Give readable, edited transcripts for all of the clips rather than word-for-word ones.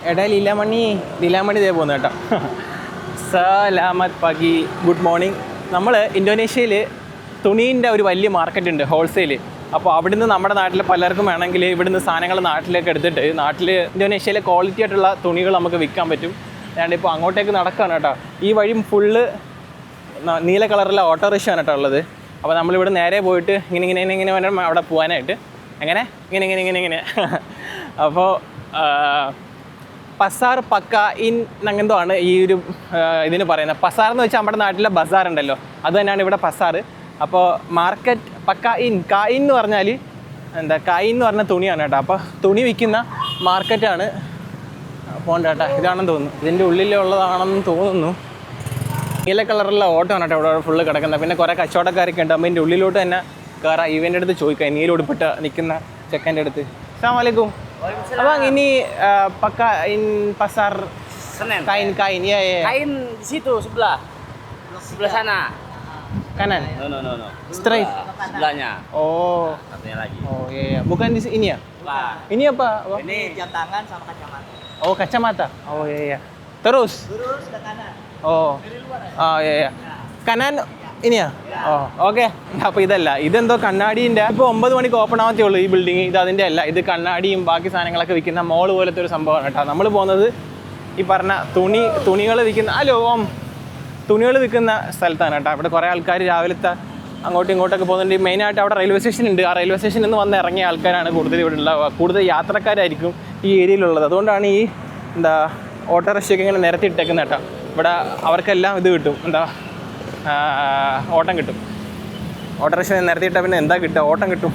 എടാ ലീലാമണി ദേ പോകുന്നു കേട്ടോ. സലാമത് പഗി, ഗുഡ് മോർണിംഗ്. നമ്മൾ ഇന്തോനേഷ്യയിൽ തുണീൻ്റെ ഒരു വലിയ മാർക്കറ്റ് ഉണ്ട്, ഹോൾസെയിൽ. അപ്പോൾ അവിടുന്ന് നമ്മുടെ നാട്ടിൽ പലർക്കും വേണമെങ്കിൽ ഇവിടുന്ന് സാധനങ്ങൾ നാട്ടിലേക്ക് എടുത്തിട്ട് ഇന്തോനേഷ്യയിലെ ക്വാളിറ്റി ആയിട്ടുള്ള തുണികൾ നമുക്ക് വിൽക്കാൻ പറ്റും. അല്ലാണ്ട് ഇപ്പോൾ അങ്ങോട്ടേക്ക് നടക്കുകയാണ് കേട്ടോ. ഈ വഴി ഫുള്ള് നീല കളറിലെ ഓട്ടോറിക്ഷയാണ് കേട്ടോ ഉള്ളത്. അപ്പോൾ നമ്മളിവിടെ നേരെ പോയിട്ട് ഇങ്ങനെ വേണം അവിടെ പോകാനായിട്ട്. ഇങ്ങനെ അപ്പോൾ പസാർ പക്ക ഇൻ അങ്ങെന്തോ ആണ് ഈ ഒരു ഇതിന് പറയുന്നത്. പസാർ എന്ന് വെച്ചാൽ നമ്മുടെ നാട്ടിലെ ബസാർ ഉണ്ടല്ലോ, അത് തന്നെയാണ് ഇവിടെ പസാർ. അപ്പോൾ മാർക്കറ്റ് പക്ക ഇൻ, കായിൻ എന്ന് പറഞ്ഞാൽ കായിൻ എന്ന് പറഞ്ഞ തുണിയാണ് കേട്ടോ. അപ്പോൾ തുണി വിൽക്കുന്ന മാർക്കറ്റാണ്. പോകണ്ട കേട്ടോ, ഇതാണെന്ന് തോന്നുന്നു, ഇതിൻ്റെ ഉള്ളിലുള്ളതാണെന്ന് തോന്നുന്നു. നീല കളറുള്ള ഓട്ടോ ആണ് കേട്ടോ ഇവിടെ ഫുള്ള് കിടക്കുന്നത്. പിന്നെ കുറേ കച്ചവടക്കാരൊക്കെ ഉണ്ട്. അപ്പോൾ ഇതിൻ്റെ ഉള്ളിലോട്ട് തന്നെ കയറാം. ഇവൻ്റെ അടുത്ത് ചോദിക്കാം, നീലുടുപ്പിട്ട് നിൽക്കുന്ന ചെക്കൻ്റെ അടുത്ത്. അസ്സലാമു അലൈക്കും. Abang ini pakai in pasar Senen. Kain ya. Kain di situ sebelah sana. Kanan. No. Straight. Sebelahnya. Oh. Satunya lagi. Oh iya. Bukan di sini ya? Nah. Ini apa? Ini jam tangan sama kacamata. Oh, kacamata. Oh iya. Terus ke kanan. Oh. Oh iya. Kanan ini ya? Oh, okay. അപ്പോൾ ഇതല്ല, ഇതെന്തോ കണ്ണാടീൻ്റെ. ഇപ്പോൾ 9 മണിക്ക് open ആവത്തേ ഉള്ളൂ ഈ building. ഇത് അതിൻ്റെ അല്ല, ഇത് കണ്ണാടിയും ബാക്കി സാധനങ്ങളൊക്കെ വിൽക്കുന്ന മോൾ പോലത്തെ ഒരു സംഭവമാണ് കേട്ടോ. നമ്മൾ പോകുന്നത് ഈ പറഞ്ഞ തുണികൾ വിൽക്കുന്ന തുണികൾ വിൽക്കുന്ന സ്ഥലത്താണ് കേട്ടോ. അവിടെ കുറേ ആൾക്കാർ രാവിലത്തെ അങ്ങോട്ടും ഇങ്ങോട്ടൊക്കെ പോകുന്നുണ്ട്. മെയിനായിട്ട് അവിടെ റെയിൽവേ സ്റ്റേഷൻ ഉണ്ട്. ആ റെയിൽവേ സ്റ്റേഷനിൽ നിന്ന് വന്ന് ഇറങ്ങിയ ആൾക്കാരാണ് കൂടുതൽ ഇവിടെ ഉണ്ടാവുക. കൂടുതൽ യാത്രക്കാരായിരിക്കും ഈ ഏരിയയിലുള്ളത്. അതുകൊണ്ടാണ് ഈ ഓട്ടോറിക്ഷയൊക്കെ ഇങ്ങനെ നിരത്തിയിട്ടേക്കുന്നത് കേട്ടോ. ഇവിടെ അവർക്കെല്ലാം ഇത് കിട്ടും, ഓട്ടം കിട്ടും. ഓട്ടോറിക്ഷ നിരത്തിയിട്ടാൽ പിന്നെ എന്താ കിട്ടുക? ഓട്ടം കിട്ടും.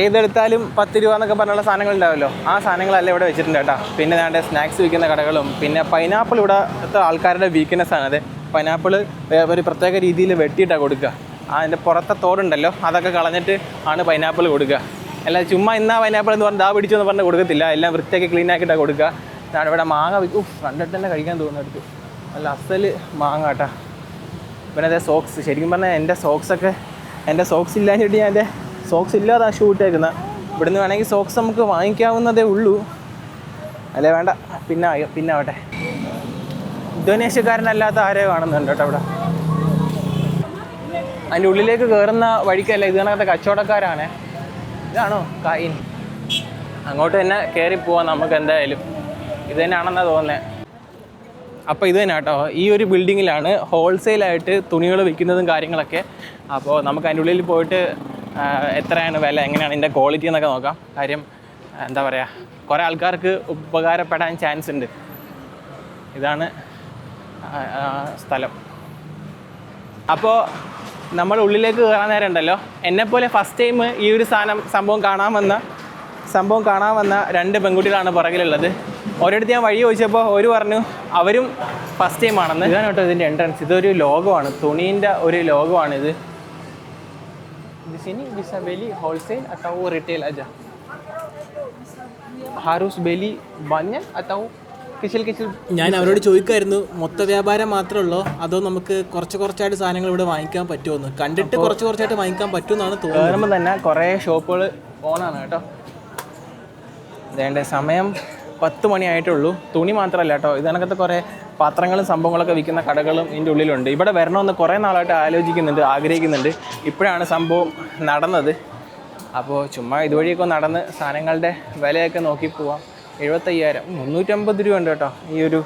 ഏതെടുത്താലും 10 രൂപ എന്നൊക്കെ പറഞ്ഞുള്ള സാധനങ്ങളുണ്ടാവുമല്ലോ, ആ സാധനങ്ങളെല്ലാം ഇവിടെ വെച്ചിട്ടുണ്ട് കേട്ടോ. പിന്നെ വേണ്ട സ്നാക്സ് വിൽക്കുന്ന കടകളും. പിന്നെ പൈനാപ്പിൾ ഇവിടുത്തെ ആൾക്കാരുടെ വീക്ക്നെസ്സാണ്. അതെ, പൈനാപ്പിൾ ഒരു പ്രത്യേക രീതിയിൽ വെട്ടിയിട്ടാണ് കൊടുക്കുക. അതിൻ്റെ പുറത്തെ തോടുണ്ടല്ലോ, അതൊക്കെ കളഞ്ഞിട്ട് ആണ് പൈനാപ്പിൾ കൊടുക്കുക. അല്ല ചുമ്മാ ഇന്നാ പൈനാപ്പിൾ എന്ന് പറഞ്ഞാൽ പിടിച്ചു എന്ന് പറഞ്ഞ് കൊടുക്കത്തില്ല. എല്ലാം വൃത്തിയാക്കി ക്ലീൻ ആക്കിയിട്ടാണ് കൊടുക്കുക. ഞാൻ ഇവിടെ മാങ്ങ കണ്ടിട്ട് തന്നെ കഴിക്കാൻ തോന്നുന്നു എടുത്ത്. നല്ല അസൽ മാങ്ങ കേട്ടോ. പിന്നെ അതേ സോക്സ്, ശരിക്കും പറഞ്ഞാൽ എൻ്റെ സോക്സ് ഇല്ലാഞ്ഞിട്ട് ഞാൻ എൻ്റെ സോക്സ് ഇല്ലാതെ ഷൂ ഇട്ടേക്കുന്നത്. ഇവിടുന്ന് വേണമെങ്കിൽ സോക്സ് നമുക്ക് വാങ്ങിക്കാവുന്നതേ ഉള്ളൂ. അല്ലേ വേണ്ട, പിന്നെ ആവട്ടെ. ഇന്തോനേഷ്യക്കാരനല്ലാത്ത ആരെയോ കാണുന്നുണ്ട് കേട്ടോ ഇവിടെ. അതിൻ്റെ ഉള്ളിലേക്ക് കയറുന്ന വഴിക്കല്ല, ഇത് കണക്കത്തെ കച്ചവടക്കാരാണ്. ഇതാണോ കായിൻ? അങ്ങോട്ട് തന്നെ കയറി പോവാം നമുക്ക് എന്തായാലും. ഇത് തന്നെയാണെന്നാണ് തോന്നുന്നത്. അപ്പോൾ ഇത് തന്നെ കേട്ടോ, ഈ ഒരു ബിൽഡിങ്ങിലാണ് ഹോൾസെയിലായിട്ട് തുണികൾ വിൽക്കുന്നതും കാര്യങ്ങളൊക്കെ. അപ്പോൾ നമുക്ക് അതിൻ്റെ ഉള്ളിൽ പോയിട്ട് എത്രയാണ് വില, എങ്ങനെയാണ് ഇതിൻ്റെ ക്വാളിറ്റി എന്നൊക്കെ നോക്കാം. കാര്യം എന്താ പറയുക, കുറേ ആൾക്കാർക്ക് ഉപകാരപ്പെടാൻ ചാൻസ് ഉണ്ട്. ഇതാണ് സ്ഥലം. അപ്പോൾ നമ്മൾ ഉള്ളിലേക്ക് കയറാൻ നേരം ഉണ്ടല്ലോ, എന്നെപ്പോലെ ഫസ്റ്റ് ടൈം ഈ ഒരു സംഭവം കാണാൻ വന്ന 2 പെൺകുട്ടികളാണ് പുറകിലുള്ളത്. ഓരോരുത്തർ ഞാൻ വഴി ചോദിച്ചപ്പോൾ ഒരു പറഞ്ഞു അവരും ഫസ്റ്റ് ടൈം ആണെന്ന്. ഇതാണ് കേട്ടോ ഇതിൻ്റെ എൻട്രൻസ്. ഇതൊരു ലോഗോയാണ്, തുണീൻ്റെ ഒരു ലോഗോയാണിത്. Di sini bisa beli wholesale atau retail aja? Harus beli banyak atau kecil-kecil? ഞാൻ അവരോട് ചോദിക്കായിരുന്നു, മൊത്ത വ്യാപാരം മാത്രമേ ഉള്ളൂ അതോ നമുക്ക് കുറച്ചായിട്ട് സാധനങ്ങൾ ഇവിടെ വാങ്ങിക്കാൻ പറ്റുമെന്ന്. കണ്ടിട്ട് കുറച്ചായിട്ട് വാങ്ങിക്കാൻ പറ്റുമെന്നാണ് തോന്നുന്നത്. കയറുമ്പോൾ തന്നെ കുറേ ഷോപ്പുകൾ ഓണാണ് കേട്ടോ. അതേണ്ട സമയം 10 മണിയായിട്ടുള്ളൂ. തുണി മാത്രമല്ല കേട്ടോ, ഇതിനകത്ത് കുറേ പാത്രങ്ങളും സംഭവങ്ങളൊക്കെ വിൽക്കുന്ന കടകളും ഇതിൻ്റെ ഉള്ളിലുണ്ട്. ഇവിടെ വരണമെന്ന് കുറേ നാളായിട്ട് ആഗ്രഹിക്കുന്നുണ്ട്. ഇപ്പോഴാണ് സംഭവം നടന്നത്. അപ്പോൾ ചുമ്മാ ഇതുവഴിയൊക്കെ നടന്ന് സാധനങ്ങളുടെ വിലയൊക്കെ നോക്കി പോവാം. 75,000, 350 രൂപ ഉണ്ട് കേട്ടോ ഈ ഒരു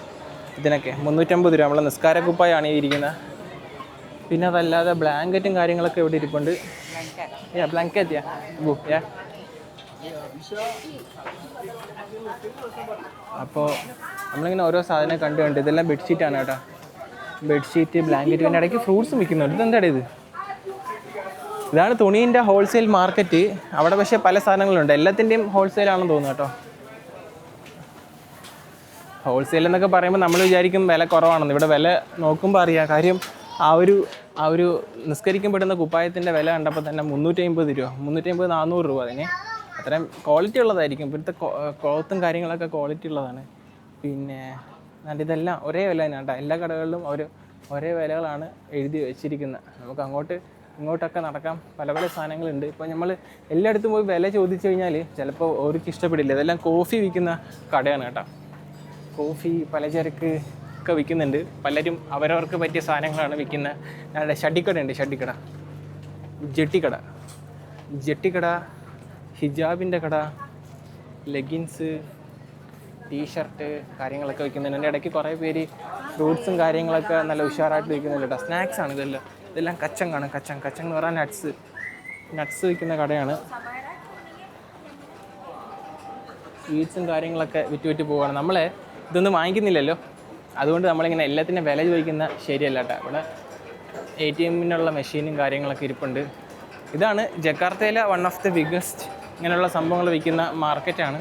ഇതിനൊക്കെ. 350 രൂപ. നമ്മളെ നിസ്കാരക്കുപ്പായാണ് ഈ ഇരിക്കുന്നത്. പിന്നെ അതല്ലാതെ ബ്ലാങ്കറ്റും കാര്യങ്ങളൊക്കെ ഇവിടെ ഇരിപ്പുണ്ട്. ബ്ലാങ്കറ്റ് അപ്പോൾ നമ്മളിങ്ങനെ ഓരോ സാധനം കണ്ട് ഇതെല്ലാം ബെഡ്ഷീറ്റാണ് കേട്ടോ. ബെഡ്ഷീറ്റ്, ബ്ലാങ്കറ്റ്, പിന്നെ ഇടയ്ക്ക് ഫ്രൂട്ട്സും വിൽക്കുന്നുണ്ട്. ഇതെന്താ ഇതാണ് തുണീൻ്റെ ഹോൾസെയിൽ മാർക്കറ്റ്. അവിടെ പക്ഷേ പല സാധനങ്ങളുണ്ട്, എല്ലാത്തിൻ്റെയും ഹോൾസെയിലാണെന്ന് തോന്നുന്നു കേട്ടോ. ഹോൾസെയിൽ എന്നൊക്കെ പറയുമ്പോൾ നമ്മൾ വിചാരിക്കും വില കുറവാണെന്ന്. ഇവിടെ വില നോക്കുമ്പോൾ അറിയാം. കാര്യം ആ ഒരു നിസ്കരിക്കപ്പെടുന്ന കുപ്പായത്തിൻ്റെ വില കണ്ടപ്പോൾ തന്നെ 350 രൂപ, 350-400 രൂപ. അതിന് അത്രയും ക്വാളിറ്റി ഉള്ളതായിരിക്കും. ഇപ്പോഴത്തെ ക്ലോത്തും കാര്യങ്ങളൊക്കെ ക്വാളിറ്റി ഉള്ളതാണ്. പിന്നെ ഇതെല്ലാം ഒരേ വില തന്നെ കേട്ടോ. എല്ലാ കടകളിലും ഒരേ വിലകളാണ് എഴുതി വെച്ചിരിക്കുന്നത്. നമുക്ക് അങ്ങോട്ട് ഇങ്ങോട്ടൊക്കെ നടക്കാം, പല പല സാധനങ്ങളുണ്ട്. ഇപ്പോൾ നമ്മൾ എല്ലായിടത്തും പോയി വില ചോദിച്ചു കഴിഞ്ഞാൽ ചിലപ്പോൾ അവർക്ക് ഇഷ്ടപ്പെടില്ല. ഇതെല്ലാം കോഫി വിൽക്കുന്ന കടയാണ് കേട്ടോ. കോഫി, പലചരക്ക് ഒക്കെ വിൽക്കുന്നുണ്ട്. പലരും അവരവർക്ക് പറ്റിയ സാധനങ്ങളാണ് വിൽക്കുന്നത്. ഞങ്ങളുടെ ഷഡിക്കടയുണ്ട്, ഷഡിക്കട, ജെട്ടിക്കട, ഹിജാബിൻ്റെ കട, ലെഗിൻസ്, ടീഷർട്ട് കാര്യങ്ങളൊക്കെ വിൽക്കുന്നുണ്ട്. എൻ്റെ ഇടയ്ക്ക് കുറേ പേര് ഫ്രൂട്ട്സും കാര്യങ്ങളൊക്കെ നല്ല ഉഷാറായിട്ട് വിൽക്കുന്നുണ്ട് കേട്ടോ. സ്നാക്സാണ് ഇതെല്ലാം കച്ചങ്ങാണ്. കച്ചങ് എന്ന് പറഞ്ഞാൽ നട്ട്സ് വിൽക്കുന്ന കടയാണ്. സ്വീറ്റ്സും കാര്യങ്ങളൊക്കെ വിറ്റ് പോവുകയാണ്. നമ്മളെ ഇതൊന്നും വാങ്ങിക്കുന്നില്ലല്ലോ, അതുകൊണ്ട് നമ്മളിങ്ങനെ എല്ലാത്തിൻ്റെ വില ചോദിക്കുന്ന ശരിയല്ല കേട്ടോ. ഇവിടെ ATM-നുള്ള മെഷീനും കാര്യങ്ങളൊക്കെ ഇരിപ്പുണ്ട്. ഇതാണ് ജക്കാർത്തയിലെ വൺ ഓഫ് ദി ബിഗ്ഗസ്റ്റ് ഇങ്ങനെയുള്ള സംഭവങ്ങൾ വിൽക്കുന്ന മാർക്കറ്റാണ്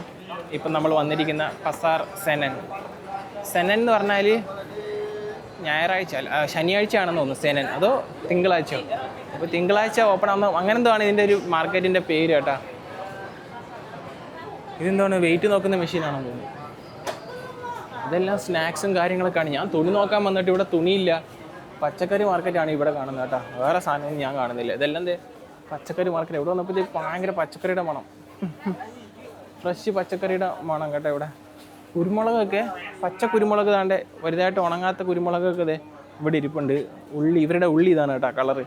ഇപ്പം നമ്മൾ വന്നിരിക്കുന്ന പസാർ സെനൻ എന്ന് പറഞ്ഞാൽ ഞായറാഴ്ച ശനിയാഴ്ച ആണെന്ന് തോന്നുന്നു സെനൻ, അതോ തിങ്കളാഴ്ച. അപ്പോൾ തിങ്കളാഴ്ച ഓപ്പൺ ആകുമ്പോൾ അങ്ങനെ എന്തോ ആണ് ഇതിൻ്റെ ഒരു മാർക്കറ്റിൻ്റെ പേര് കേട്ടോ. ഇതെന്താണ് വെയിറ്റ് നോക്കുന്ന മെഷീനാണെന്ന് തോന്നുന്നു. ഇതെല്ലാം സ്നാക്സും കാര്യങ്ങളൊക്കെയാണ്. ഞാൻ തുണി നോക്കാൻ വന്നിട്ട് ഇവിടെ തുണിയില്ല. പച്ചക്കറി മാർക്കറ്റാണ് ഇവിടെ കാണുന്നത് കേട്ടോ. വേറെ സാധനമൊന്നും ഞാൻ കാണുന്നില്ല. ഇതെല്ലാം പച്ചക്കറി മാർക്കറ്റ്. ഇവിടെ വന്നപ്പോഴത്തേക്ക് ഭയങ്കര പച്ചക്കറിയുടെ മണം, ഫ്രഷ് പച്ചക്കറിയുടെ മണം കേട്ടോ. ഇവിടെ കുരുമുളകൊക്കെ, പച്ച കുരുമുളക് താണ്ടെ വലുതായിട്ട് ഉണങ്ങാത്ത കുരുമുളകൊക്കെ ഇവിടെ ഇരിപ്പുണ്ട്. ഇവരുടെ ഉള്ളി ഇതാണ് കേട്ടോ കളറ്.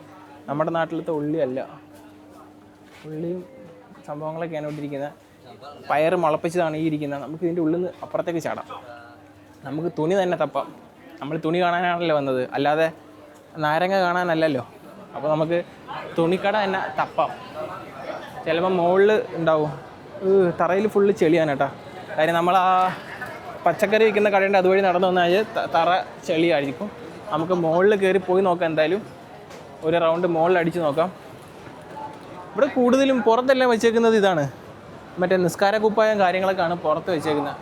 നമ്മുടെ നാട്ടിലത്തെ ഉള്ളി അല്ല, ഉള്ളിയും സംഭവങ്ങളൊക്കെയാണ് ഇവിടെ ഇരിക്കുന്നത്. പയർ മുളപ്പിച്ചതാണ് ഈ ഇരിക്കുന്നത്. നമുക്ക് ഇതിൻ്റെ ഉള്ളിൽ നിന്ന് അപ്പുറത്തേക്ക് ചാടാം. നമുക്ക് തുണി തന്നെ തപ്പാം. നമ്മൾ തുണി കാണാനാണല്ലോ വന്നത്, അല്ലാതെ നാരങ്ങ കാണാനല്ലല്ലോ. അപ്പോൾ നമുക്ക് തുണിക്കട തന്നെ തപ്പാം. ചിലപ്പോൾ മുകളിൽ ഉണ്ടാവും, തറയിൽ ഫുള്ള് ചെളിയാണ് കേട്ടോ. കാര്യം നമ്മൾ ആ പച്ചക്കറി വിൽക്കുന്ന കടയുണ്ട്, അതുവഴി നടന്നു വന്നു കഴിഞ്ഞാൽ തറ ചെളിയായിരിക്കും. നമുക്ക് മുകളിൽ കയറി പോയി നോക്കാം. എന്തായാലും ഒരു റൗണ്ട് മുകളിൽ അടിച്ച് നോക്കാം. ഇവിടെ കൂടുതലും പുറത്തെല്ലാം വെച്ചേക്കുന്നത് ഇതാണ്, മറ്റേ നിസ്കാര കുപ്പായം കാര്യങ്ങളൊക്കെയാണ് പുറത്ത് വെച്ചേക്കുന്നത്.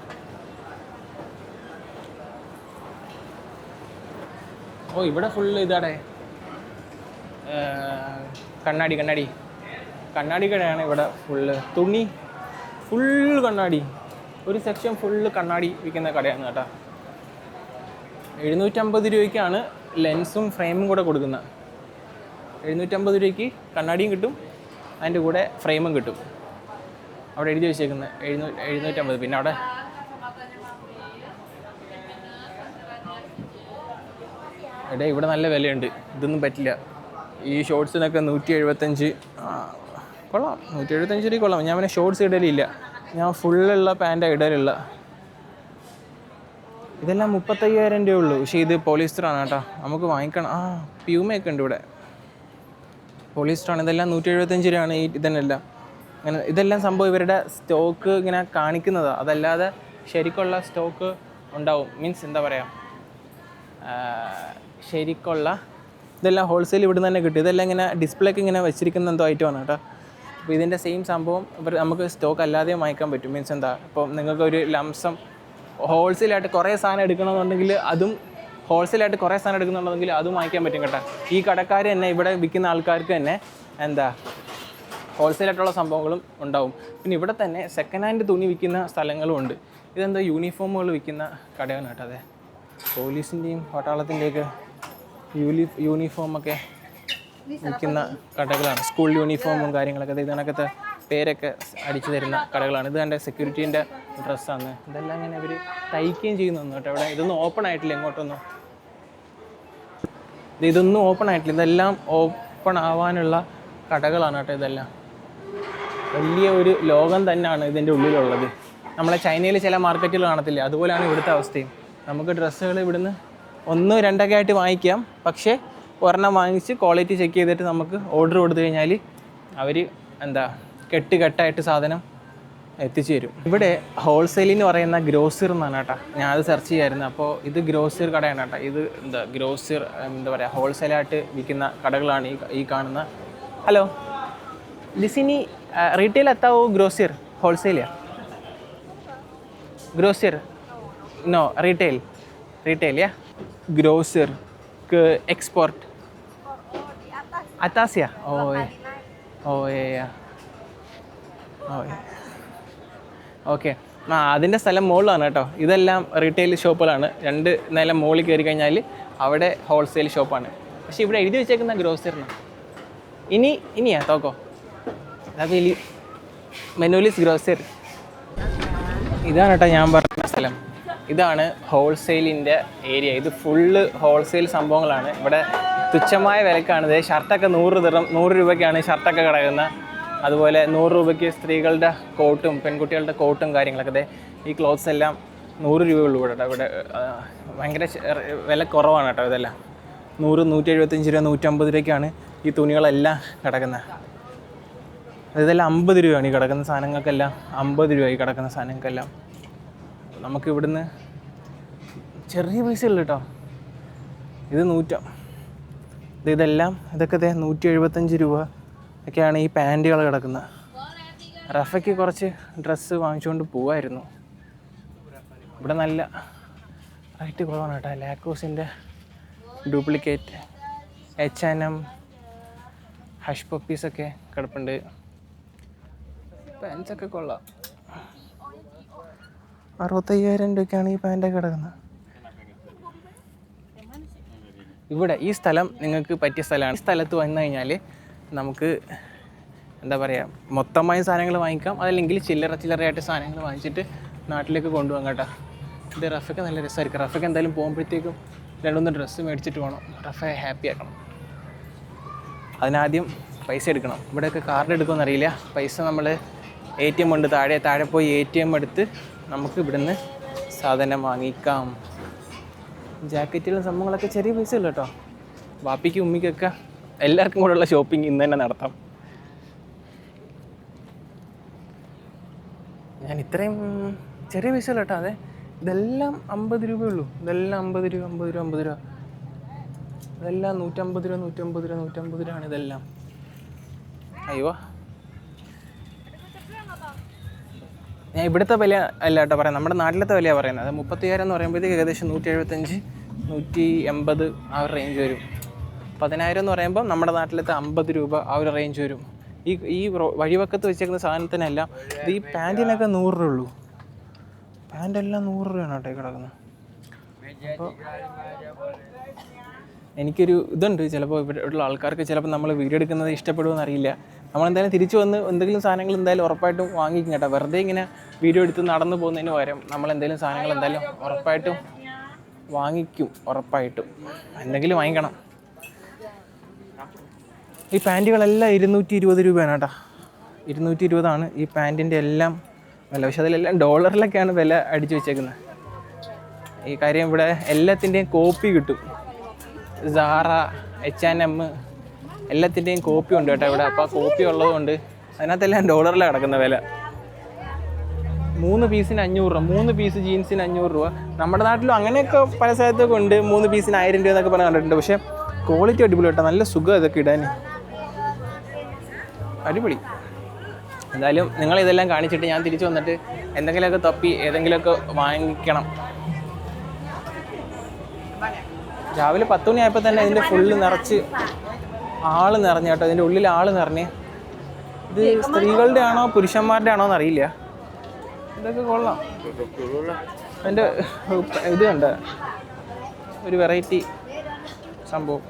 ഓ ഇവിടെ ഫുള്ള് ഇതാടെ കണ്ണാടി കടയാണ് ഇവിടെ ഫുള്ള്. തുണി ഫുള്ള് കണ്ണാടി, ഒരു സെക്ഷൻ ഫുള്ള് കണ്ണാടി വിൽക്കുന്ന കടയാണ് കേട്ടോ. 750 രൂപയ്ക്കാണ് ലെൻസും ഫ്രെയിമും കൂടെ കൊടുക്കുന്നത്. 750 രൂപയ്ക്ക് കണ്ണാടിയും കിട്ടും, അതിൻ്റെ കൂടെ ഫ്രെയിമും കിട്ടും. അവിടെ എഴുതി വെച്ചേക്കുന്നത് 750. പിന്നെ അവിടെ ഇവിടെ നല്ല വിലയുണ്ട്. ഇതൊന്നും പറ്റില്ല. ഈ ഷോർട്സിനൊക്കെ 175. കൊള്ളാം, 175 രൂപ കൊള്ളാം. ഞാൻ പിന്നെ ഷോർട്സ് ഇടലില്ല, ഞാൻ ഫുള്ളുള്ള പാൻറ്റാണ് ഇടലുള്ള. ഇതെല്ലാം 35,000 രൂപ ഉള്ളൂ. പക്ഷേ ഇത് പോളിസ്റ്ററാണ് കേട്ടോ, നമുക്ക് വാങ്ങിക്കണം. പ്യൂമയൊക്കെ ഉണ്ട് ഇവിടെ, പോളിസ്റ്ററാണ്. ഇതെല്ലാം 175 രൂപയാണ് ഇതെല്ലാം. അങ്ങനെ ഇതെല്ലാം സംഭവം ഇവരുടെ സ്റ്റോക്ക് ഇങ്ങനെ കാണിക്കുന്നതാണ്, അതല്ലാതെ ശരിക്കുള്ള സ്റ്റോക്ക് ഉണ്ടാവും. മീൻസ് എന്താ പറയുക, ശരിക്കുള്ള ഇതെല്ലാം ഹോൾസെയിൽ ഇവിടെ നിന്ന് തന്നെ കിട്ടും. ഇതെല്ലാം ഇങ്ങനെ ഡിസ്പ്ലേക്ക് ഇങ്ങനെ വെച്ചിരിക്കുന്ന എന്തോ ഐറ്റമാണ് കേട്ടോ. അപ്പോൾ ഇതിൻ്റെ സെയിം സംഭവം നമുക്ക് സ്റ്റോക്ക് അല്ലാതെയും വാങ്ങിക്കാൻ പറ്റും. മീൻസ് എന്താ, ഇപ്പോൾ നിങ്ങൾക്കൊരു ലംസം ഹോൾസെയിലായിട്ട് കുറേ സാധനം എടുക്കണമെന്നുണ്ടെങ്കിൽ അതും, ഹോൾസെയിലായിട്ട് കുറേ സാധനം എടുക്കുന്നുണ്ടെങ്കിൽ അതും വാങ്ങിക്കാൻ പറ്റും കേട്ടോ. ഈ കടക്കാർ തന്നെ, ഇവിടെ വിൽക്കുന്ന ആൾക്കാർക്ക് തന്നെ എന്താ ഹോൾസെയിലായിട്ടുള്ള സംഭവങ്ങളും ഉണ്ടാവും. പിന്നെ ഇവിടെ തന്നെ സെക്കൻഡ് ഹാൻഡ് തുണി വിൽക്കുന്ന സ്ഥലങ്ങളും ഉണ്ട്. ഇതെന്താ യൂണിഫോമുകൾ വിൽക്കുന്ന കടയാണ് കേട്ടോ. അതെ, പോലീസിൻ്റെയും പട്ടാളത്തിൻ്റെയൊക്കെ യൂണിഫോമൊക്കെ വിൽക്കുന്ന കടകളാണ്. സ്കൂൾ യൂണിഫോമും കാര്യങ്ങളൊക്കെ ഇതിനകത്തെ പേരൊക്കെ അടിച്ചു തരുന്ന കടകളാണ്. ഇത് എൻ്റെ സെക്യൂരിറ്റീൻ്റെ ഡ്രസ്സാണ്. ഇതെല്ലാം ഇങ്ങനെ അവർ തയ്ക്കുകയും ചെയ്യുന്നു കേട്ടോ. ഇവിടെ ഇതൊന്നും ഓപ്പൺ ആയിട്ടില്ല, ഇങ്ങോട്ടൊന്നും ഇതൊന്നും ഓപ്പൺ ആയിട്ടില്ല. ഇതെല്ലാം ഓപ്പൺ ആവാനുള്ള കടകളാണ് കേട്ടോ. ഇതെല്ലാം വലിയ ഒരു ലോകം തന്നെയാണ് ഇതിൻ്റെ ഉള്ളിലുള്ളത്. നമ്മളെ ചൈനയിൽ ചില മാർക്കറ്റുകൾ കാണത്തില്ല, അതുപോലെയാണ് ഇവിടുത്തെ അവസ്ഥയും. നമുക്ക് ഡ്രസ്സുകൾ ഇവിടുന്ന് 1, 2 ആയിട്ട് വാങ്ങിക്കാം. പക്ഷേ ഒരെണ്ണം വാങ്ങിച്ച് ക്വാളിറ്റി ചെക്ക് ചെയ്തിട്ട് നമുക്ക് ഓർഡർ കൊടുത്തു കഴിഞ്ഞാൽ അവർ എന്താ കെട്ടായിട്ട് സാധനം എത്തിച്ചു തരും. ഇവിടെ ഹോൾസെയിൽ എന്ന് പറയുന്ന ഗ്രോസർ എന്നാണ് കേട്ടോ. ഞാനത് സെർച്ച് ചെയ്യായിരുന്നു. അപ്പോൾ ഇത് ഗ്രോസർ കടയാണ് കേട്ടോ. ഇത് എന്താ ഗ്രോസർ എന്താ പറയുക, ഹോൾസെയിലായിട്ട് വിൽക്കുന്ന കടകളാണ് ഈ കാണുന്ന. ഹലോ, ഡിസിനി റീറ്റെയിൽ എത്താവോ ഗ്രോസർ ഹോൾസെയിലാ? Grocer no, retail ya, grocer ke ekspor. Atas ya? Oh iya. Okay, അതിൻ്റെ സ്ഥലം മുകളിലാണ് കേട്ടോ. ഇതെല്ലാം റീറ്റെയിൽ ഷോപ്പുകളാണ്. 2 നില മുകളിൽ കയറി കഴിഞ്ഞാൽ അവിടെ ഹോൾസെയിൽ ഷോപ്പാണ്. പക്ഷേ ഇവിടെ എഴുതി വെച്ചേക്കുന്ന ഗ്രോസറിന് ഇനിയാ തോക്കോ അതൊക്കെ ഇനി മെനൂലിസ് ഗ്രോസറി. ഇതാണ് കേട്ടോ ഞാൻ പറഞ്ഞ സ്ഥലം. ഇതാണ് ഹോൾസെയിലിൻ്റെ ഏരിയ. ഇത് ഫുള്ള് ഹോൾസെയിൽ സംഭവങ്ങളാണ്. ഇവിടെ തുച്ഛമായ വിലക്കാണിത്. ഷർട്ടൊക്കെ 100 രൂപയ്ക്കാണ് ഷർട്ടൊക്കെ കിടക്കുന്നത്. അതുപോലെ 100 രൂപയ്ക്ക് സ്ത്രീകളുടെ കോട്ടും പെൺകുട്ടികളുടെ കോട്ടും കാര്യങ്ങളൊക്കെ. ഈ ക്ലോത്ത്സ് എല്ലാം 100 രൂപയുള്ളൂ ഇവിടെ. ഇവിടെ ഭയങ്കര വില കുറവാണ് കേട്ടോ. ഇതെല്ലാം 100, 175 രൂപ, 150 രൂപയ്ക്കാണ് ഈ തുണികളെല്ലാം കിടക്കുന്നത്. ഇതെല്ലാം 50 രൂപയാണ് ഈ കിടക്കുന്ന സാധനങ്ങൾക്കെല്ലാം. 50 രൂപ ഈ കിടക്കുന്ന സാധനങ്ങൾക്കെല്ലാം. നമുക്ക് ഇവിടുന്ന് ചെറിയ പൈസ ഉള്ളു കേട്ടോ. ഇത് 100. ഇതൊക്കെ 175 രൂപ ഒക്കെയാണ് ഈ പാൻറ്റുകൾ കിടക്കുന്നത്. റഫയ്ക്ക് കുറച്ച് ഡ്രസ്സ് വാങ്ങിച്ചുകൊണ്ട് പോവായിരുന്നു. ഇവിടെ നല്ല റേറ്റ് കുറവാണ് കേട്ടോ. ലാക്കോസിൻ്റെ ഡ്യൂപ്ലിക്കേറ്റ്, H&M, ഹഷ് പപ്പീസൊക്കെ കിടപ്പുണ്ട്. പാൻസൊക്കെ കൊള്ളാം. 65,000 രൂപയ്ക്കാണ് ഈ പാൻറ്റൊക്കെ കിടക്കുന്നത്. ഇവിടെ ഈ സ്ഥലം നിങ്ങൾക്ക് പറ്റിയ സ്ഥലമാണ്. ഈ സ്ഥലത്ത് വന്നു കഴിഞ്ഞാൽ നമുക്ക് എന്താ പറയുക, മൊത്തമായി സാധനങ്ങൾ വാങ്ങിക്കാം. അതല്ലെങ്കിൽ ചില്ലറയായിട്ട് സാധനങ്ങൾ വാങ്ങിച്ചിട്ട് നാട്ടിലേക്ക് കൊണ്ടുപോകാം കേട്ടോ. ഇത് റഫയ്ക്ക് നല്ല രസമായിരിക്കും. റഫയ്ക്ക് എന്തായാലും പോകുമ്പോഴത്തേക്കും 2-3 ഡ്രസ്സ് മേടിച്ചിട്ട് വേണം റഫയെ ഹാപ്പി ആക്കണം. അതിനാദ്യം പൈസ എടുക്കണം. ഇവിടെയൊക്കെ കാർഡ് എടുക്കുമെന്ന് അറിയില്ല. പൈസ നമ്മൾ ATM ഉണ്ട്. താഴെ പോയി ATM എടുത്ത് നമുക്ക് ഇവിടുന്ന് സാധനം വാങ്ങിക്കാം. ജാക്കറ്റിലും സംഭവങ്ങളൊക്കെ ചെറിയ പൈസ ഉള്ളൂ കേട്ടോ. വാപ്പിക്കും ഉമ്മിക്കൊക്കെ എല്ലാവർക്കും കൂടെയുള്ള ഷോപ്പിംഗ് ഇന്ന് തന്നെ നടത്താം. ഞാൻ ഇത്രയും ചെറിയ പൈസ ഉള്ളൂ കേട്ടോ. അതെ, ഇതെല്ലാം 50 രൂപയുള്ളൂ. ഇതെല്ലാം 50 രൂപ. ഇതെല്ലാം 150 രൂപയാണ് ഇതെല്ലാം. അയ്യോ, ഞാൻ ഇവിടുത്തെ വില അല്ല കേട്ടോ പറയാം, നമ്മുടെ നാട്ടിലത്തെ വിലയാണ് പറയുന്നത്. അത് 35,000 എന്ന് പറയുമ്പോഴത്തേക്ക് ഏകദേശം 175, 180 ആ ഒരു റേഞ്ച് വരും. 10,000 എന്ന് പറയുമ്പോൾ നമ്മുടെ നാട്ടിലത്തെ 50 രൂപ ആ ഒരു റേഞ്ച് വരും. ഈ വഴിവക്കത്ത് വെച്ചേക്കുന്ന സാധനത്തിനെല്ലാം ഇത് ഈ പാൻറ്റിനൊക്കെ 100 രൂപ ഉള്ളൂ. പാൻറ്റെല്ലാം 100 രൂപയാണ് കേട്ടോ കിടക്കുന്നത്. അപ്പോൾ എനിക്കൊരു ഇതുണ്ട്, ചിലപ്പോൾ ഇവിടെയുള്ള ആൾക്കാർക്ക് ചിലപ്പോൾ നമ്മൾ വീഡിയോ എടുക്കുന്നത് ഇഷ്ടപ്പെടുമെന്ന് അറിയില്ല. നമ്മളെന്തായാലും തിരിച്ചു വന്ന് എന്തെങ്കിലും സാധനങ്ങൾ എന്തായാലും ഉറപ്പായിട്ടും വാങ്ങിക്കും കേട്ടോ. വെറുതെ ഇങ്ങനെ വീഡിയോ എടുത്ത് നടന്നു പോകുന്നതിന് പകരം നമ്മളെന്തെങ്കിലും സാധനങ്ങൾ എന്തായാലും ഉറപ്പായിട്ടും വാങ്ങിക്കും. ഉറപ്പായിട്ടും എന്തെങ്കിലും വാങ്ങിക്കണം. ഈ പാൻറ്റുകളെല്ലാം 220 രൂപയാണ് കേട്ടോ. 220 ഈ പാൻറ്റിൻ്റെ എല്ലാം വില. പക്ഷെ അതിലെല്ലാം ഡോളറിലൊക്കെയാണ് വില അടിച്ചു വെച്ചേക്കുന്നത്. ഈ കാര്യം ഇവിടെ എല്ലാത്തിൻ്റെയും കോപ്പി കിട്ടും. സാറ, H&M എല്ലാത്തിൻ്റെയും കോപ്പി ഉണ്ട് കേട്ടോ ഇവിടെ. അപ്പോൾ ആ കോപ്പി ഉള്ളതുകൊണ്ട് അതിനകത്തെല്ലാം ഡോളറിലാണ് കിടക്കുന്ന വില. 3 പീസിന് 500 രൂപ, 3 പീസ് ജീൻസിന് 500 രൂപ. നമ്മുടെ നാട്ടിലും അങ്ങനെയൊക്കെ പല സ്ഥലത്തൊക്കെ ഉണ്ട്. 3 പീസിന് 1000 രൂപ എന്നൊക്കെ പറഞ്ഞ് കണ്ടിട്ടുണ്ട്. പക്ഷേ ക്വാളിറ്റി അടിപൊളി കേട്ടോ. നല്ല സുഖം ഇതൊക്കെ ഇടാൻ, അടിപൊളി. എന്തായാലും നിങ്ങളിതെല്ലാം കാണിച്ചിട്ട് ഞാൻ തിരിച്ചു വന്നിട്ട് എന്തെങ്കിലുമൊക്കെ തപ്പി ഏതെങ്കിലുമൊക്കെ വാങ്ങിക്കണം. രാവിലെ 10 മണിയായപ്പോൾ തന്നെ ഇതിൻ്റെ ഫുള്ള് നിറച്ച് ആൾ നിറഞ്ഞു കേട്ടോ. ഇതിൻ്റെ ഉള്ളിൽ ആൾ നിറഞ്ഞ്. ഇത് സ്ത്രീകളുടെ ആണോ പുരുഷന്മാരുടെ ആണോ എന്നറിയില്ല. ഇതൊക്കെ കൊള്ളാം. അതിൻ്റെ ഇത് കണ്ട ഒരു വെറൈറ്റി സംഭവം.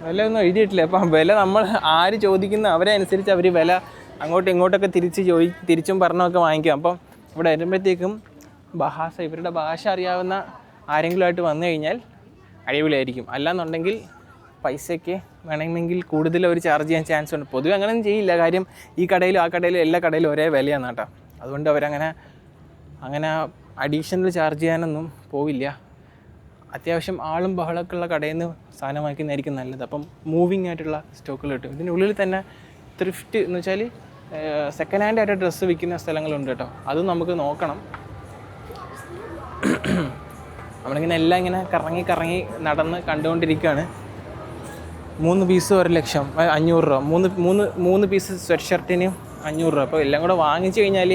വില ഒന്നും എഴുതിയിട്ടില്ല. അപ്പം വില നമ്മൾ ആര് ചോദിക്കുന്ന അവരെ അനുസരിച്ച് അവർ വില അങ്ങോട്ടും ഇങ്ങോട്ടൊക്കെ തിരിച്ചും പറഞ്ഞൊക്കെ വാങ്ങിക്കും. അപ്പം ഇവിടെ വരുമ്പോഴത്തേക്കും ഇവരുടെ ഭാഷ അറിയാവുന്ന ആരെങ്കിലുമായിട്ട് വന്നു കഴിഞ്ഞാൽ അടിപൊളിയായിരിക്കും. അല്ലാന്നുണ്ടെങ്കിൽ പൈസയ്ക്ക് വേണമെങ്കിൽ കൂടുതൽ അവർ ചാർജ് ചെയ്യാൻ ചാൻസ് ഉണ്ട്. പൊതുവെ അങ്ങനെയൊന്നും ചെയ്യില്ല. കാര്യം ഈ കടയിലും ആ കടയിലും എല്ലാ കടയിലും ഒരേ വിലയാണ് കേട്ടോ. അതുകൊണ്ട് അവരങ്ങനെ അഡീഷണൽ ചാർജ് ചെയ്യാനൊന്നും പോവില്ല. അത്യാവശ്യം ആളും ബഹളമൊക്കെ ഉള്ള കടയിൽ നിന്ന് സാധനം വാങ്ങിക്കുന്നതായിരിക്കും നല്ലത്. അപ്പം മൂവിങ് ആയിട്ടുള്ള സ്റ്റോക്കുകൾ കിട്ടും. ഇതിൻ്റെ ഉള്ളിൽ തന്നെ ത്രിഫ്റ്റ് എന്ന് വെച്ചാൽ സെക്കൻഡ് ഹാൻഡ് ആയിട്ട് ഡ്രസ്സ് വിൽക്കുന്ന സ്ഥലങ്ങളുണ്ട് കേട്ടോ. അതും നമുക്ക് നോക്കണം. നമ്മളിങ്ങനെ എല്ലാം ഇങ്ങനെ കറങ്ങി നടന്ന് കണ്ടുകൊണ്ടിരിക്കുകയാണ്. 3 പീസ് 1,00,000, 500 രൂപ. 3 പീസ് സ്വെറ്റ് ഷർട്ടിന് 500 രൂപ. അപ്പോൾ എല്ലാം കൂടെ വാങ്ങിച്ചു കഴിഞ്ഞാൽ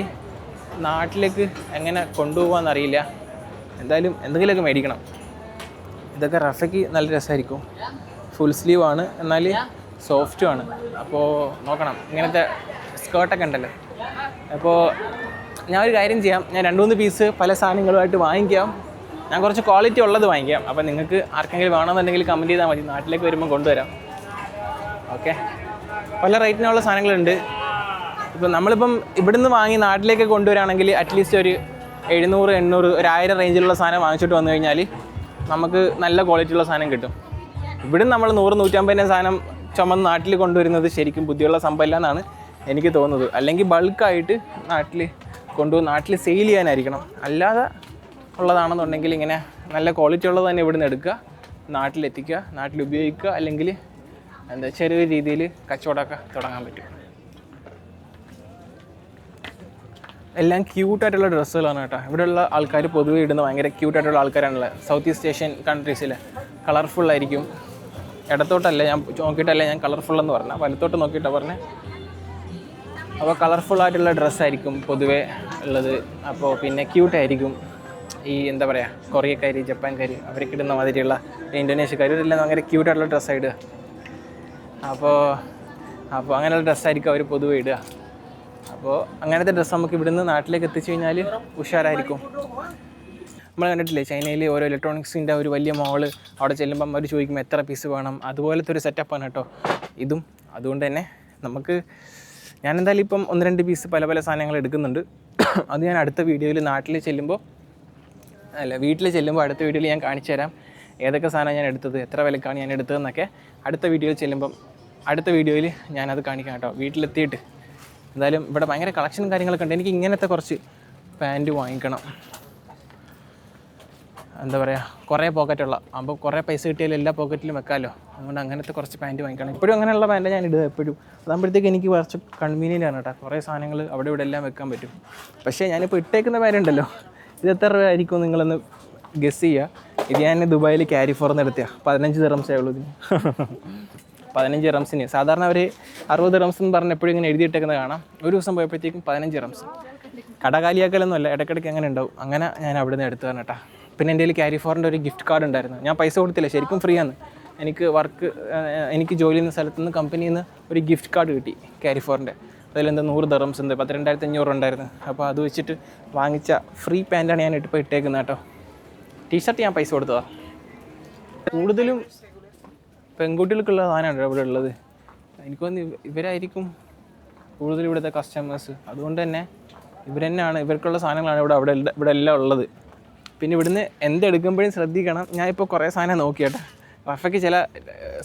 നാട്ടിലേക്ക് എങ്ങനെ കൊണ്ടുപോകാമെന്നറിയില്ല. എന്തായാലും എന്തെങ്കിലുമൊക്കെ മേടിക്കണം. ഇതൊക്കെ റഫയ്ക്ക് നല്ല രസമായിരിക്കും. ഫുൾ സ്ലീവ് ആണ്, എന്നാൽ സോഫ്റ്റും ആണ്. അപ്പോൾ നോക്കണം. ഇങ്ങനത്തെ സ്കേർട്ടൊക്കെ ഉണ്ടല്ലോ. അപ്പോൾ ഞാൻ ഒരു കാര്യം ചെയ്യാം, ഞാൻ 2-3 പീസ് പല സാധനങ്ങളുമായിട്ട് വാങ്ങിക്കാം. ഞാൻ കുറച്ച് ക്വാളിറ്റി ഉള്ളത് വാങ്ങിക്കാം. അപ്പോൾ നിങ്ങൾക്ക് ആർക്കെങ്കിലും വേണമെന്നുണ്ടെങ്കിൽ കമൻറ്റ് ചെയ്താൽ മതി. നാട്ടിലേക്ക് വരുമ്പോൾ കൊണ്ടുവരാം. ഓക്കെ, പല റേറ്റിനുള്ള സാധനങ്ങളുണ്ട്. ഇപ്പം നമ്മളിപ്പം ഇവിടുന്ന് വാങ്ങി നാട്ടിലേക്ക് കൊണ്ടുവരാണെങ്കിൽ അറ്റ്ലീസ്റ്റ് ഒരു 700, 800, 1000 റേഞ്ചിലുള്ള സാധനം വാങ്ങിച്ചിട്ട് വന്നു കഴിഞ്ഞാൽ നമുക്ക് നല്ല ക്വാളിറ്റിയുള്ള സാധനം കിട്ടും. ഇവിടുന്ന് നമ്മൾ 100, 150 സാധനം ചുമന്ന് നാട്ടിൽ കൊണ്ടുവരുന്നത് ശരിക്കും ബുദ്ധിയുള്ള സംഭവമില്ല എന്നാണ് എനിക്ക് തോന്നുന്നത്. അല്ലെങ്കിൽ ബൾക്കായിട്ട് നാട്ടിൽ നാട്ടിൽ സെയിൽ ചെയ്യാനായിരിക്കണം. അല്ലാതെ ഉള്ളതാണെന്നുണ്ടെങ്കിൽ ഇങ്ങനെ നല്ല ക്വാളിറ്റി ഉള്ളത് തന്നെ ഇവിടുന്ന് എടുക്കുക, നാട്ടിലെത്തിക്കുക, നാട്ടിൽ ഉപയോഗിക്കുക, അല്ലെങ്കിൽ ചെറിയ രീതിയിൽ കച്ചവടമൊക്കെ തുടങ്ങാൻ പറ്റും. എല്ലാം ക്യൂട്ടായിട്ടുള്ള ഡ്രസ്സുകളാണ് കേട്ടോ. ഇവിടെയുള്ള ആൾക്കാർ പൊതുവെ ഇടുന്ന ഭയങ്കര ക്യൂട്ടായിട്ടുള്ള ആൾക്കാരാണുള്ളത്. സൗത്ത് ഈസ്റ്റ് ഏഷ്യൻ കൺട്രീസിൽ കളർഫുള്ളായിരിക്കും. ഇടത്തോട്ടല്ല ഞാൻ നോക്കിയിട്ടല്ല ഞാൻ കളർഫുള്ളെന്ന് പറഞ്ഞാൽ, വലത്തോട്ട് നോക്കിയിട്ടാണ് പറഞ്ഞത്. അപ്പോൾ കളർഫുള്ളായിട്ടുള്ള ഡ്രസ്സായിരിക്കും പൊതുവേ ഉള്ളത്. അപ്പോൾ പിന്നെ ക്യൂട്ടായിരിക്കും. ഈ എന്താ പറയുക, കൊറിയക്കാർ, ജപ്പാൻകാർ അവർക്ക് ഇടുന്ന മാതിരിയുള്ള, ഇന്തോനേഷ്യക്കാർ ഇവരെല്ലാം ഭയങ്കര ക്യൂട്ടായിട്ടുള്ള ഡ്രസ്സാണ് ഇടുക. അപ്പോൾ അങ്ങനെയുള്ള ഡ്രസ്സായിരിക്കും അവർ പൊതുവെ ഇടുക. അപ്പോൾ അങ്ങനത്തെ ഡ്രസ്സ് നമുക്ക് ഇവിടുന്ന് നാട്ടിലേക്ക് എത്തിച്ചു കഴിഞ്ഞാൽ ഉഷാറായിരിക്കും. നമ്മൾ കണ്ടിട്ടില്ലേ ചൈനയിൽ ഓരോ ഇലക്ട്രോണിക്സിൻ്റെ ഒരു വലിയ മോള്, അവിടെ ചെല്ലുമ്പം അവർ ചോദിക്കുമ്പോൾ എത്ര പീസ് വേണം, അതുപോലത്തെ ഒരു സെറ്റപ്പാണ് കേട്ടോ ഇതും. അതുകൊണ്ട് തന്നെ നമുക്ക് ഞാനെന്തായാലും ഇപ്പം 1-2 പീസ് പല സാധനങ്ങൾ എടുക്കുന്നുണ്ട്. അത് ഞാൻ അടുത്ത വീഡിയോയിൽ നാട്ടിൽ ചെല്ലുമ്പോൾ വീട്ടിൽ ചെല്ലുമ്പോൾ അടുത്ത വീഡിയോയിൽ ഞാൻ കാണിച്ചു തരാം ഏതൊക്കെ സാധനം ഞാൻ എടുത്തത്, എത്ര വിലക്കാണ് ഞാൻ എടുത്തതെന്നൊക്കെ. അടുത്ത വീഡിയോയിൽ ഞാനത് കാണിക്കാം കേട്ടോ വീട്ടിലെത്തിയിട്ട്. എന്തായാലും ഇവിടെ ഭയങ്കര കളക്ഷനും കാര്യങ്ങളൊക്കെ ഉണ്ട്. എനിക്ക് ഇങ്ങനത്തെ കുറച്ച് പാൻറ്റ് വാങ്ങിക്കണം. എന്താ പറയുക, കുറേ പോക്കറ്റുള്ള, അപ്പോൾ കുറേ പൈസ കിട്ടിയാലും എല്ലാ പോക്കറ്റിലും വെക്കാമല്ലോ. അതുകൊണ്ട് അങ്ങനത്തെ കുറച്ച് പാൻറ്റ് വാങ്ങിക്കണം. ഇപ്പോഴും അങ്ങനെയുള്ള പാൻറ്റ് ഞാൻ ഇടുക എപ്പോഴും. അതാകുമ്പോഴത്തേക്ക് എനിക്ക് കുറച്ച് കൺവീനിയൻ്റ് ആണ് കേട്ടോ. കുറേ സാധനങ്ങൾ അവിടെ ഇവിടെ എല്ലാം വെക്കാൻ പറ്റും. പക്ഷേ ഞാനിപ്പോൾ ഇട്ടേക്കുന്ന പാൻറ്റ് ഉണ്ടല്ലോ, ഇത് എത്ര രൂപ ആയിരിക്കും നിങ്ങളൊന്ന് ഗസ് ചെയ്യുക. ഇത് ഞാൻ ദുബായിൽ ക്യാരി ഫോറിന്ന് എടുത്തിയാണ്. 15 ദിറംസേ ഉള്ളൂ ഇതിന്. 15 ദിറംസിന്. സാധാരണ അവർ 60 ദിറംസ് എന്ന് പറഞ്ഞ് എപ്പോഴും ഇങ്ങനെ എഴുതിയിട്ടേക്കുന്നത് കാണാം. ഒരു ദിവസം പോയപ്പോഴത്തേക്കും 15 ദിറംസ്. കടകാലിയാക്കലൊന്നും അല്ല, ഇടയ്ക്കിടയ്ക്ക് അങ്ങനെ ഉണ്ടാവും. അങ്ങനെ ഞാൻ അവിടെ നിന്ന് എടുത്തു തന്നെ കേട്ടോ. പിന്നെ എൻ്റെ കയ്യിൽ ക്യാരി ഫോറിൻ്റെ ഒരു ഗിഫ്റ്റ് കാർഡ് ഉണ്ടായിരുന്നു. ഞാൻ പൈസ കൊടുത്തില്ല, ശരിക്കും ഫ്രീ ആണ്. എനിക്ക് ജോലി ചെയ്യുന്ന സ്ഥലത്ത് നിന്ന് കമ്പനിയിൽ നിന്ന് ഒരു ഗിഫ്റ്റ് കാർഡ് കിട്ടി ക്യാരി ഫോറിൻ്റെ. അതിലെന്താ 100 ദിറംസ് ഉണ്ട്, 12,500 ഉണ്ടായിരുന്നു. അപ്പോൾ അത് വെച്ചിട്ട് വാങ്ങിച്ച ഫ്രീ പാൻറ്റാണ് ഞാൻ ഇപ്പോൾ ഇട്ടേക്കുന്നത് കേട്ടോ. ടീഷർട്ട് ഞാൻ പൈസ കൊടുത്തതാണ്. കൂടുതലും പെൺകുട്ടികൾക്കുള്ള സാധനമാണ് ഇവിടെ ഉള്ളത്. എനിക്ക് തോന്നുന്നു ഇവരായിരിക്കും കൂടുതൽ ഇവിടുത്തെ കസ്റ്റമേഴ്സ്. അതുകൊണ്ട് തന്നെ ഇവർക്കുള്ള സാധനങ്ങളാണ് ഇവിടെ എല്ലാം ഉള്ളത്. പിന്നെ ഇവിടുന്ന് എന്തെടുക്കുമ്പോഴും ശ്രദ്ധിക്കണം. ഞാനിപ്പോൾ കുറേ സാധനം നോക്കിയേട്ടാ. റഫയ്ക്ക് ചില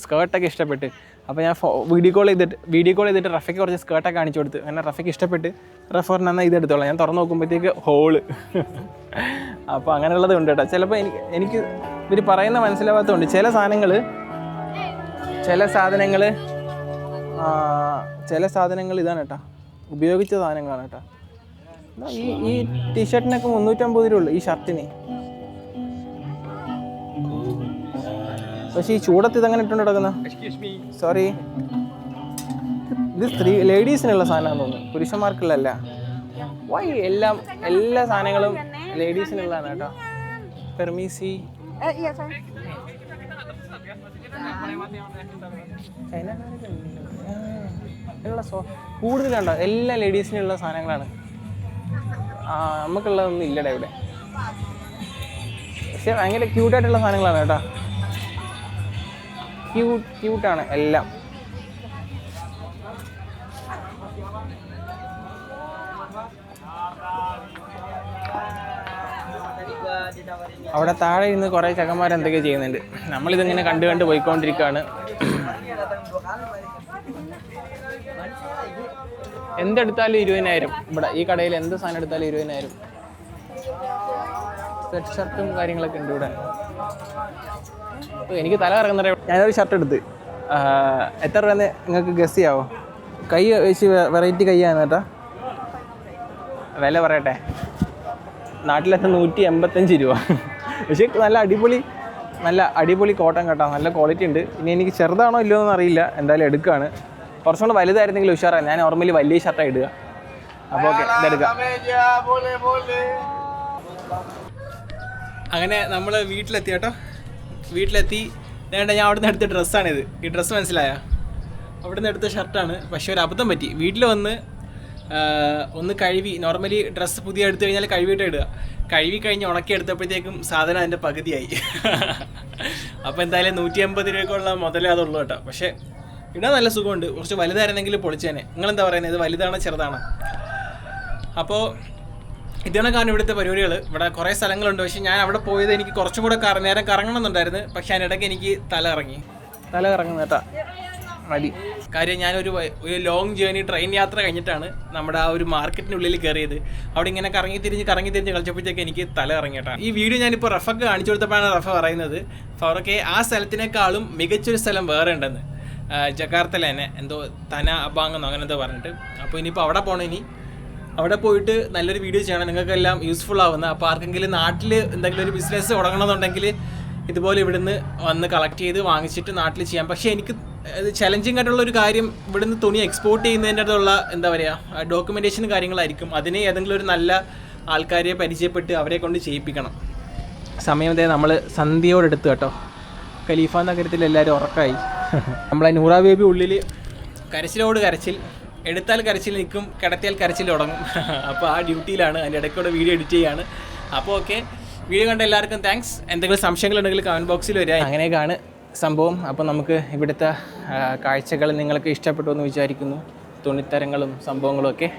സ്കേർട്ടൊക്കെ ഇഷ്ടപ്പെട്ട്, അപ്പോൾ ഞാൻ വീഡിയോ കോൾ ചെയ്തിട്ട് റഫയ്ക്ക് കുറച്ച് സ്കേർട്ടൊക്കെ കാണിച്ചു കൊടുത്ത്. അങ്ങനെ റഫയ്ക്ക് ഇഷ്ടപ്പെട്ട് റഫറിന് എന്നാൽ ഇതെടുത്തോളാം. ഞാൻ തുറന്ന് നോക്കുമ്പോഴത്തേക്ക് ഹോള്. അപ്പോൾ അങ്ങനെയുള്ളത് ഉണ്ട് കേട്ടോ. ചിലപ്പോൾ എനിക്ക് ഇവർ പറയുന്ന മനസ്സിലാവാത്തതുകൊണ്ട് ചില സാധനങ്ങൾ ഇതാണ് കേട്ടോ, ഉപയോഗിച്ച സാധനങ്ങളാണ് കേട്ടോ. ഈ ടീഷർട്ടിനൊക്കെ 350 രൂപ ഉള്ളൂ, ഈ ഷർട്ടിന്. പക്ഷേ ഈ ചൂടത്ത് ഇതങ്ങനെ ഇട്ടുകൊണ്ട് കിടക്കുന്ന, സോറി, ഇത് ലേഡീസിനുള്ള സാധനമാണെന്ന് തോന്നുന്നു, പുരുഷന്മാർക്കുള്ളതല്ല. എല്ലാ സാധനങ്ങളും ലേഡീസിനുള്ളതാണ് കേട്ടോ. പെർമീസി കൂടുതലുണ്ടോ, എല്ലാ ലേഡീസിനുള്ള സാധനങ്ങളാണ്. നമുക്കുള്ളതൊന്നും ഇല്ലടാ ഇവിടെ. പക്ഷെ ഭയങ്കര ക്യൂട്ടായിട്ടുള്ള സാധനങ്ങളാണ് കേട്ടോ. ക്യൂട്ടാണ് എല്ലാം. അവിടെ താഴെ ഇരുന്ന് കുറേ ചക്കന്മാർ എന്തൊക്കെയോ ചെയ്യുന്നുണ്ട്. നമ്മളിതിങ്ങനെ കണ്ട് പോയിക്കൊണ്ടിരിക്കുകയാണ്. എന്തെടുത്താലും 20,000. ഇവിടെ ഈ കടയിൽ എന്ത് സാധനം എടുത്താലും 20,000. സെറ്റ് ഷർട്ടും കാര്യങ്ങളൊക്കെ ഉണ്ട് ഇവിടെ. എനിക്ക് തല കറങ്ങുന്ന, ഞാനൊരു ഷർട്ട് എടുത്ത് എത്ര രൂപയെന്ന് നിങ്ങൾക്ക് ഗസ് ചെയ്യാവോ? കൈ വെച്ച് വെറൈറ്റി കൈയാണ് കേട്ടോ. വില പറയട്ടെ, നാട്ടിലത്തെ 185 രൂപ. പക്ഷേ നല്ല അടിപൊളി കോട്ടൺ കേട്ടോ, നല്ല ക്വാളിറ്റി ഉണ്ട്. ഇനി എനിക്ക് ചെറുതാണോ ഇല്ലയോ എന്ന് അറിയില്ല, എന്തായാലും എടുക്കുകയാണ്. കുറച്ചും കൂടെ വലുതായിരുന്നെങ്കിൽ ഉഷാറാണ്. ഞാൻ നോർമലി വലിയ ഷർട്ടാണ് ഇടുക. അപ്പോൾ ഓക്കെ, ഇതെടുക്കാം. അങ്ങനെ നമ്മൾ വീട്ടിലെത്തി കേട്ടോ. വീട്ടിലെത്തി വേണ്ട, ഞാൻ അവിടെ നിന്ന് എടുത്ത ഡ്രസ്സാണിത്. ഈ ഡ്രസ്സ് മനസ്സിലായോ? അവിടെ നിന്ന് എടുത്ത ഷർട്ടാണ്. പക്ഷേ ഒരു അബദ്ധം പറ്റി. വീട്ടിൽ വന്ന് ഒന്ന് കഴുകി, നോർമലി ഡ്രസ്സ് പുതിയ എടുത്തു കഴിഞ്ഞാൽ കഴുകിയിട്ട് ഇടുക. കഴുകി കഴിഞ്ഞ് ഉണക്കി എടുത്തപ്പോഴത്തേക്കും സാധനം അതിൻ്റെ പകുതിയായി. അപ്പോൾ എന്തായാലും 150 രൂപയ്ക്കുള്ള മുതലേ അതുള്ളൂ കേട്ടോ. പക്ഷേ ഇടാൻ നല്ല സുഖമുണ്ട്. കുറച്ച് വലുതായിരുന്നെങ്കിൽ പൊളിച്ചേനെ. നിങ്ങളെന്താ പറയുന്നത്, ഇത് വലുതാണോ ചെറുതാണോ? അപ്പോൾ ഇതാണ് കാരണം ഇവിടുത്തെ പരിപാടികൾ. ഇവിടെ കുറേ സ്ഥലങ്ങളുണ്ട്. പക്ഷേ ഞാൻ അവിടെ പോയത് എനിക്ക് കുറച്ചും കൂടെ നേരം കറങ്ങണമെന്നുണ്ടായിരുന്നു. പക്ഷേ അതിനിടയ്ക്ക് എനിക്ക് തല കറങ്ങുന്നു കേട്ടാ മതി. കാര്യം ഞാനൊരു ലോങ് ജേർണി ട്രെയിൻ യാത്ര കഴിഞ്ഞിട്ടാണ് നമ്മുടെ ആ ഒരു മാർക്കറ്റിനുള്ളിൽ കയറിയത്. അവിടെ ഇങ്ങനെ കറങ്ങി തിരിഞ്ഞ് കളിച്ചപ്പോഴത്തേക്ക് എനിക്ക് തല ഇറങ്ങി കേട്ടോ. ഈ വീഡിയോ ഞാനിപ്പോൾ റഫക്ക് കാണിച്ചു കൊടുത്തപ്പോഴാണ് റഫ പറയുന്നത്, ഫറോക്കെ ആ സ്ഥലത്തിനേക്കാളും മികച്ചൊരു സ്ഥലം വേറെ ഉണ്ടെന്ന്, ജക്കാർത്തല തന്നെ എന്തോ തന അബാങ്ങെന്നോ അങ്ങനെ എന്തോ പറഞ്ഞിട്ട്. അപ്പോൾ ഇനിയിപ്പോൾ അവിടെ പോകണം. ഇനി അവിടെ പോയിട്ട് നല്ലൊരു വീഡിയോ ചെയ്യണം, നിങ്ങൾക്കെല്ലാം യൂസ്ഫുൾ ആവുന്ന. അപ്പോൾ ആർക്കെങ്കിലും നാട്ടിൽ എന്തെങ്കിലും ഒരു ബിസിനസ് തുടങ്ങണമെന്നുണ്ടെങ്കിൽ ഇതുപോലെ ഇവിടുന്ന് വന്ന് കളക്ട് ചെയ്ത് വാങ്ങിച്ചിട്ട് നാട്ടിൽ ചെയ്യാം. പക്ഷേ എനിക്ക് ചലഞ്ചിങ് ആയിട്ടുള്ളൊരു കാര്യം, ഇവിടുന്ന് തുണി എക്സ്പോർട്ട് ചെയ്യുന്നതിൻ്റെ അടുത്തുള്ള എന്താ പറയുക ഡോക്യുമെൻറ്റേഷൻ കാര്യങ്ങളായിരിക്കും. അതിന് ഏതെങ്കിലും ഒരു നല്ല ആൾക്കാരെ പരിചയപ്പെട്ട് അവരെ കൊണ്ട് ചെയ്യിപ്പിക്കണം. സമയം നമ്മൾ സന്ധ്യയോടെടുത്ത് കേട്ടോ. ഖലീഫ നഗരത്തിൽ എല്ലാവരും ഉറക്കമായി. നമ്മളെ നൂറ ബേബി ഉള്ളിൽ കരച്ചിലോട് കരച്ചിൽ, എടുത്താൽ കരച്ചിൽ നിൽക്കും, കിടത്തിയാൽ കരച്ചിൽ തുടങ്ങും. അപ്പോൾ ആ ഡ്യൂട്ടിയിലാണ്. അതിൻ്റെ ഇടയ്ക്കൂടെ വീഡിയോ എഡിറ്റ് ചെയ്യാണ്. അപ്പോൾ ഓക്കെ, വീഡിയോ കണ്ട എല്ലാവർക്കും താങ്ക്സ്. എന്തെങ്കിലും സംശയങ്ങളുണ്ടെങ്കിൽ കമൻറ്റ് ബോക്സിൽ വരിക. അങ്ങനെയൊക്കെയാണ് സംഭവം. അപ്പോൾ നമുക്ക് ഇവിടുത്തെ കാഴ്ചകൾ നിങ്ങൾക്ക് ഇഷ്ടപ്പെട്ടു എന്ന് വിചാരിക്കുന്നു, തുണിത്തരങ്ങളും സംഭവങ്ങളും ഒക്കെ.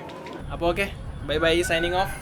അപ്പോൾ okay, bye bye, signing off.